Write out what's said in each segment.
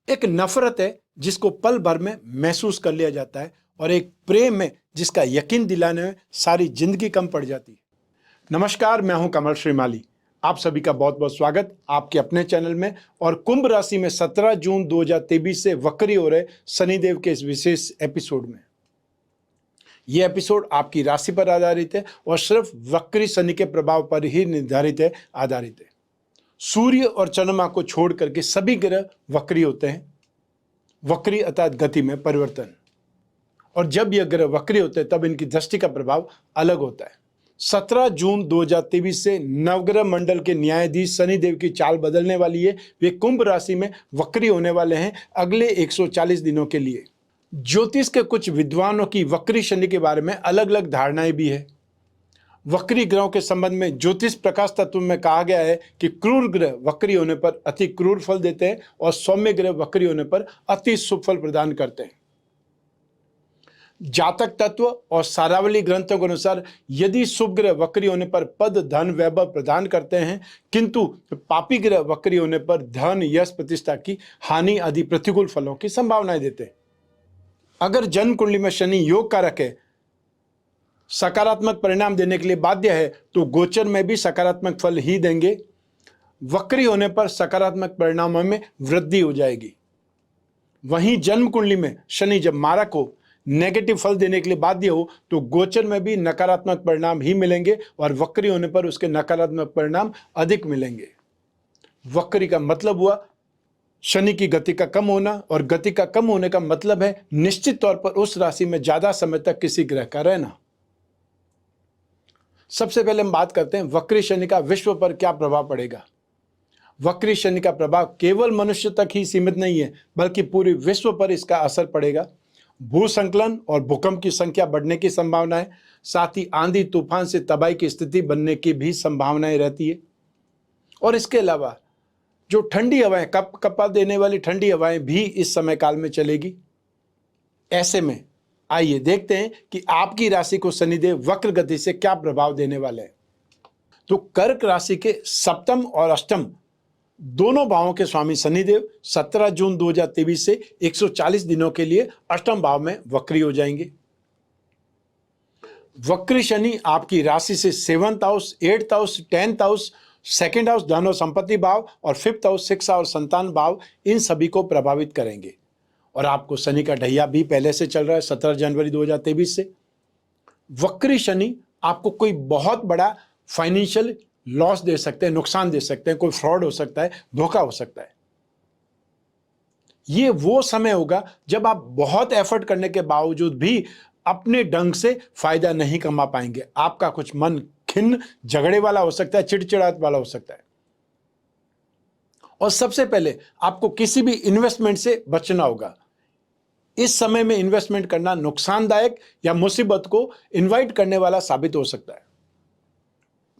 एक नफरत है जिसको पल भर में महसूस कर लिया जाता है और एक प्रेम है जिसका यकीन दिलाने में सारी जिंदगी कम पड़ जाती है। नमस्कार, मैं हूं कमल श्रीमाली। आप सभी का बहुत बहुत स्वागत आपके अपने चैनल में। और कुंभ राशि में 17 जून 2023 से वक्री हो रहे शनिदेव के इस विशेष एपिसोड में, यह एपिसोड आपकी राशि पर आधारित है और सिर्फ वक्री शनि के प्रभाव पर ही आधारित है। सूर्य और चंद्रमा को छोड़ करके सभी ग्रह वक्री होते हैं। वक्री अर्थात गति में परिवर्तन। और जब यह ग्रह वक्री होते हैं तब इनकी दृष्टि का प्रभाव अलग होता है। 17 जून 2023 से नवग्रह मंडल के न्यायाधीश शनिदेव की चाल बदलने वाली है। वे कुंभ राशि में वक्री होने वाले हैं अगले 140 दिनों के लिए। ज्योतिष के कुछ विद्वानों की वक्री शनि के बारे में अलग अलग धारणाएं भी है। वक्री ग्रहों के संबंध में ज्योतिष प्रकाश तत्व में कहा गया है कि क्रूर ग्रह वक्री होने पर अति क्रूर फल देते हैं और सौम्य ग्रह वक्री होने पर अति शुभ फल प्रदान करते हैं। जातक तत्व और सारावली ग्रंथों के अनुसार यदि शुभ ग्रह वक्री होने पर पद धन वैभव प्रदान करते हैं, किंतु पापी ग्रह वक्री होने पर धन यश प्रतिष्ठा की हानि आदि प्रतिकूल फलों की संभावनाएं देते हैं। अगर जन्म कुंडली में शनि योग कारक है, सकारात्मक परिणाम देने के लिए बाध्य है, तो गोचर में भी सकारात्मक फल ही देंगे। वक्री होने पर सकारात्मक परिणामों में वृद्धि हो जाएगी। वहीं जन्म कुंडली में शनि जब मारक हो, नेगेटिव फल देने के लिए बाध्य हो, तो गोचर में भी नकारात्मक परिणाम ही मिलेंगे और वक्री होने पर उसके नकारात्मक परिणाम अधिक मिलेंगे। वक्री का मतलब हुआ शनि की गति का कम होना, और गति का कम होने का मतलब है निश्चित तौर पर उस राशि में ज्यादा समय तक किसी ग्रह का रहना। सबसे पहले हम बात करते हैं वक्री शनि का विश्व पर क्या प्रभाव पड़ेगा। वक्री शनि का प्रभाव केवल मनुष्य तक ही सीमित नहीं है, बल्कि पूरे विश्व पर इसका असर पड़ेगा। भूसंकलन और भूकंप की संख्या बढ़ने की संभावना है। साथ ही आंधी तूफान से तबाही की स्थिति बनने की भी संभावनाएं रहती है। और इसके अलावा जो ठंडी हवाएं, कप कपा देने वाली ठंडी हवाएं भी इस समय काल में चलेगी। ऐसे में आइए देखते हैं कि आपकी राशि को शनिदेव वक्र गति से क्या प्रभाव देने वाले हैं। तो कर्क राशि के सप्तम और अष्टम दोनों भावों के स्वामी शनिदेव 17 जून 2023 से 140 दिनों के लिए अष्टम भाव में वक्री हो जाएंगे। वक्री शनि आपकी राशि से 7th house, 8th house, 10th house, 2nd house, धन और संपत्ति भाव और 5th हाउस, 6th और संतान भाव, इन सभी को प्रभावित करेंगे। और आपको शनि का ढैया भी पहले से चल रहा है 17 जनवरी 2023 से। वक्री शनि आपको कोई बहुत बड़ा फाइनेंशियल लॉस दे सकते हैं, नुकसान दे सकते हैं, कोई फ्रॉड हो सकता है, धोखा हो सकता है। ये वो समय होगा जब आप बहुत एफर्ट करने के बावजूद भी अपने ढंग से फायदा नहीं कमा पाएंगे। आपका कुछ मन खिन्न, झगड़े वाला हो सकता है, चिड़चिड़ाहट वाला हो सकता है। और सबसे पहले आपको किसी भी इन्वेस्टमेंट से बचना होगा। इस समय में इन्वेस्टमेंट करना नुकसानदायक या मुसीबत को इनवाइट करने वाला साबित हो सकता है।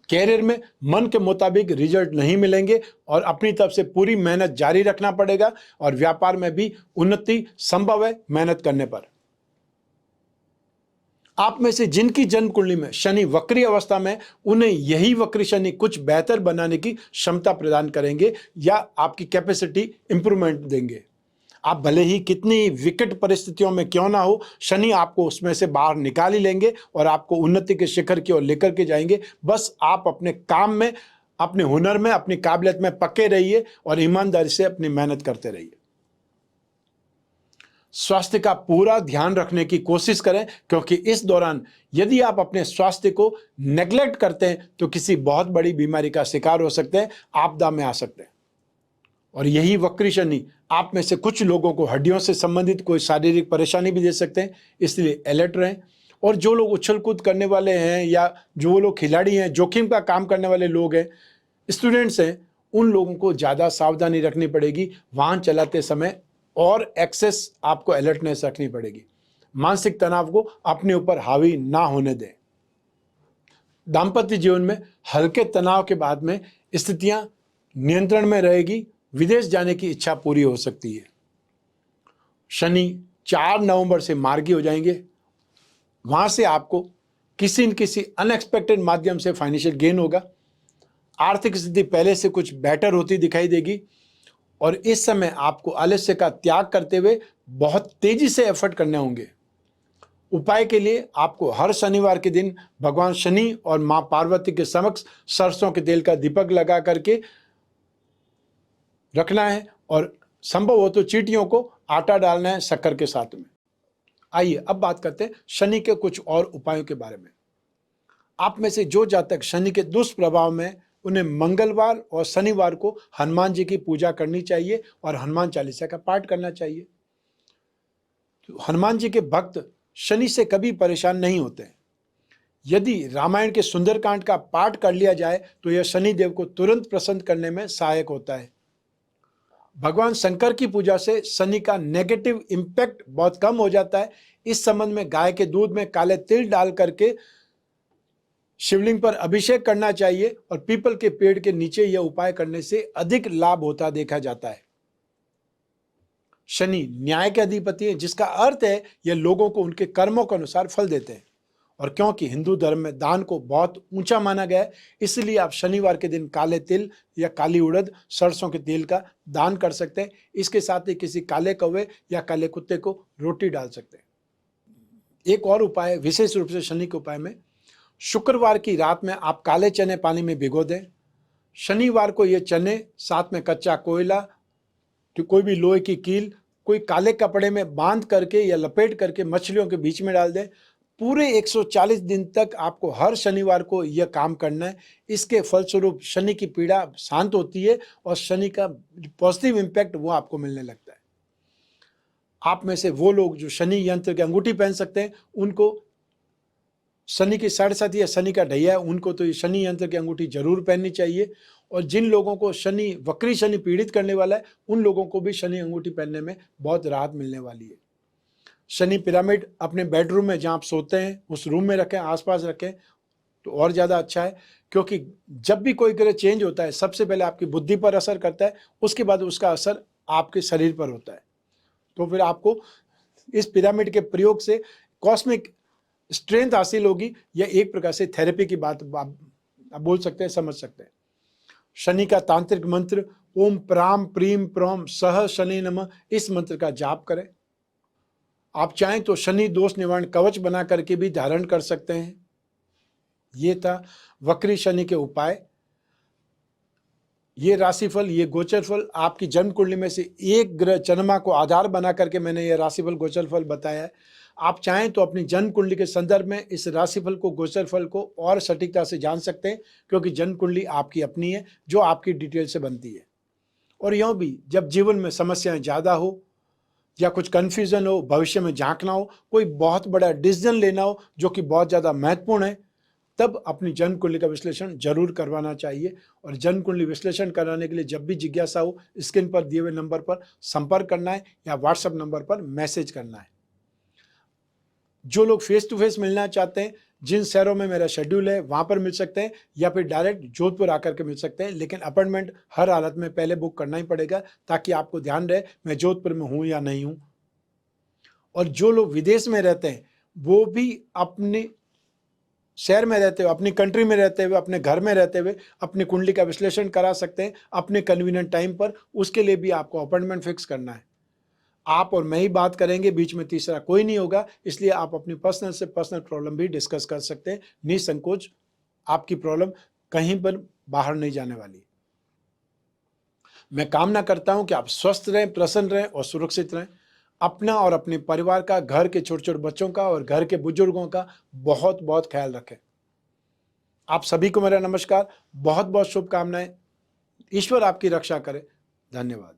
कैरियर में मन के मुताबिक रिजल्ट नहीं मिलेंगे और अपनी तरफ से पूरी मेहनत जारी रखना पड़ेगा। और व्यापार में भी उन्नति संभव है मेहनत करने पर। आप में से जिनकी जन्म कुंडली में शनि वक्री अवस्था में, उन्हें यही वक्री शनि कुछ बेहतर बनाने की क्षमता प्रदान करेंगे या आपकी कैपेसिटी इंप्रूवमेंट देंगे। आप भले ही कितनी विकट परिस्थितियों में क्यों ना हो, शनि आपको उसमें से बाहर निकाल ही लेंगे और आपको उन्नति के शिखर की ओर लेकर के जाएंगे। बस आप अपने काम में, अपने हुनर में, अपनी काबिलियत में पक्के रहिए और ईमानदारी से अपनी मेहनत करते रहिए। स्वास्थ्य का पूरा ध्यान रखने की कोशिश करें, क्योंकि इस दौरान यदि आप अपने स्वास्थ्य को नेग्लेक्ट करते हैं तो किसी बहुत बड़ी बीमारी का शिकार हो सकते हैं, आपदा में आ सकते हैं। और यही वक्री शनि आप में से कुछ लोगों को हड्डियों से संबंधित कोई शारीरिक परेशानी भी दे सकते हैं, इसलिए अलर्ट रहें। और जो लोग उछल कूद करने वाले हैं या जो लोग खिलाड़ी हैं, जोखिम का काम करने वाले लोग हैं, स्टूडेंट्स हैं, उन लोगों को ज़्यादा सावधानी रखनी पड़ेगी वाहन चलाते समय, और एक्सेस आपको अलर्टनेस रखनी पड़ेगी। मानसिक तनाव को अपने ऊपर हावी ना होने दें। दाम्पत्य जीवन में हल्के तनाव के बाद में स्थितियां नियंत्रण में रहेगी। विदेश जाने की इच्छा पूरी हो सकती है। शनि 4 नवंबर से मार्गी हो जाएंगे। वहां से आपको किसी न किसी अनएक्सपेक्टेड माध्यम से फाइनेंशियल गेन होगा। आर्थिक स्थिति पहले से कुछ बेटर होती दिखाई देगी और इस समय आपको आलस्य का त्याग करते हुए बहुत तेजी से एफर्ट करने होंगे। उपाय के लिए आपको हर शनिवार के दिन भगवान शनि और मां पार्वती के समक्ष सरसों के तेल का दीपक लगा करके रखना है और संभव हो तो चींटियों को आटा डालना है शक्कर के साथ में। आइए अब बात करते हैं शनि के कुछ और उपायों के बारे में। आप में से जो जातक शनि के दुष्प्रभाव में, उन्हें मंगलवार और शनिवार को हनुमान जी की पूजा करनी चाहिए और हनुमान चालीसा का पाठ करना चाहिए। तो हनुमान जी के भक्त शनि से कभी परेशान नहीं होते। यदि रामायण के सुंदरकांड का पाठ कर लिया जाए तो यह शनि देव को तुरंत प्रसन्न करने में सहायक होता है। भगवान शंकर की पूजा से शनि का नेगेटिव इम्पैक्ट बहुत कम हो जाता है। इस संबंध में गाय के दूध में काले तिल डाल करके शिवलिंग पर अभिषेक करना चाहिए और पीपल के पेड़ के नीचे यह उपाय करने से अधिक लाभ होता देखा जाता है। शनि न्याय के अधिपति है, जिसका अर्थ है यह लोगों को उनके कर्मों के अनुसार फल देते हैं। और क्योंकि हिंदू धर्म में दान को बहुत ऊंचा माना गया है, इसलिए आप शनिवार के दिन काले तिल या काली उड़द सरसों के तेल का दान कर सकते हैं। इसके साथ ही किसी काले कौवे या काले कुत्ते को रोटी डाल सकते हैं। एक और उपाय विशेष रूप से शनि के उपाय में, शुक्रवार की रात में आप काले चने पानी में भिगो दें। शनिवार को ये चने साथ में कच्चा कोयला, तो कोई भी लोहे की कील, कोई काले कपड़े में बांध करके या लपेट करके मछलियों के बीच में डाल दें। पूरे 140 दिन तक आपको हर शनिवार को यह काम करना है। इसके फलस्वरूप शनि की पीड़ा शांत होती है और शनि का पॉजिटिव इम्पैक्ट वो आपको मिलने लगता है। आप में से वो लोग जो शनि यंत्र की अंगूठी पहन सकते हैं, उनको शनि की 7.5 या शनि का ढैया है, उनको तो ये शनि यंत्र की अंगूठी जरूर पहननी चाहिए। और जिन लोगों को शनि वक्री शनि पीड़ित करने वाला है, उन लोगों को भी शनि अंगूठी पहनने में बहुत राहत मिलने वाली है। शनि पिरामिड अपने बेडरूम में जहाँ आप सोते हैं उस रूम में रखें, आसपास रखें तो और ज़्यादा अच्छा है। क्योंकि जब भी कोई ग्रह चेंज होता है, सबसे पहले आपकी बुद्धि पर असर करता है, उसके बाद उसका असर आपके शरीर पर होता है। तो फिर आपको इस पिरामिड के प्रयोग से कॉस्मिक स्ट्रेंथ हासिल होगी, या एक प्रकार से थेरेपी की बात आप बोल सकते हैं, समझ सकते हैं। शनि का तांत्रिक मंत्र ओम प्राम प्रीम प्रोम सह शनि नमः, इस मंत्र का जाप करें। आप चाहें तो शनि दोष निवारण कवच बना करके भी धारण कर सकते हैं। ये था वक्री शनि के उपाय। ये राशिफल, ये गोचर फल आपकी जन्म कुंडली में से एक ग्रह चंद्रमा को आधार बना करके मैंने ये राशिफल गोचर फल बताया है। आप चाहें तो अपनी जन्म कुंडली के संदर्भ में इस राशिफल को, गोचर फल को और सटीकता से जान सकते हैं, क्योंकि जन्म कुंडली आपकी अपनी है जो आपकी डिटेल से बनती है। और यूँ भी जब जीवन में समस्याएं ज़्यादा हो या कुछ कन्फ्यूजन हो, भविष्य में झांकना हो, कोई बहुत बड़ा डिसीजन लेना हो जो कि बहुत ज़्यादा महत्वपूर्ण है, तब अपनी जन्म कुंडली का विश्लेषण जरूर करवाना चाहिए। और जन्म कुंडली विश्लेषण कराने के लिए जब भी जिज्ञासा हो, स्क्रीन पर दिए हुए नंबर पर संपर्क करना है या व्हाट्सएप नंबर पर मैसेज करना है। जो लोग फेस टू फेस मिलना चाहते हैं, जिन शहरों में मेरा शेड्यूल है वहाँ पर मिल सकते हैं, या फिर डायरेक्ट जोधपुर आकर के मिल सकते हैं। लेकिन अपॉइंटमेंट हर हालत में पहले बुक करना ही पड़ेगा, ताकि आपको ध्यान रहे मैं जोधपुर में हूँ या नहीं हूँ। और जो लोग विदेश में रहते हैं, वो भी अपने शहर में रहते हुए, अपनी कंट्री में रहते हुए, अपने घर में रहते हुए अपनी कुंडली का विश्लेषण करा सकते हैं अपने कन्वीनियंट टाइम पर। उसके लिए भी आपको अपॉइंटमेंट फिक्स करना है। आप और मैं ही बात करेंगे, बीच में तीसरा कोई नहीं होगा। इसलिए आप अपनी पर्सनल से पर्सनल प्रॉब्लम भी डिस्कस कर सकते हैं निसंकोच। आपकी प्रॉब्लम कहीं पर बाहर नहीं जाने वाली। मैं कामना करता हूं कि आप स्वस्थ रहें, प्रसन्न रहें और सुरक्षित रहें। अपना और अपने परिवार का, घर के छोटे छोटे बच्चों का और घर के बुजुर्गों का बहुत बहुत ख्याल रखें। आप सभी को मेरा नमस्कार, बहुत बहुत शुभकामनाएं। ईश्वर आपकी रक्षा करे। धन्यवाद।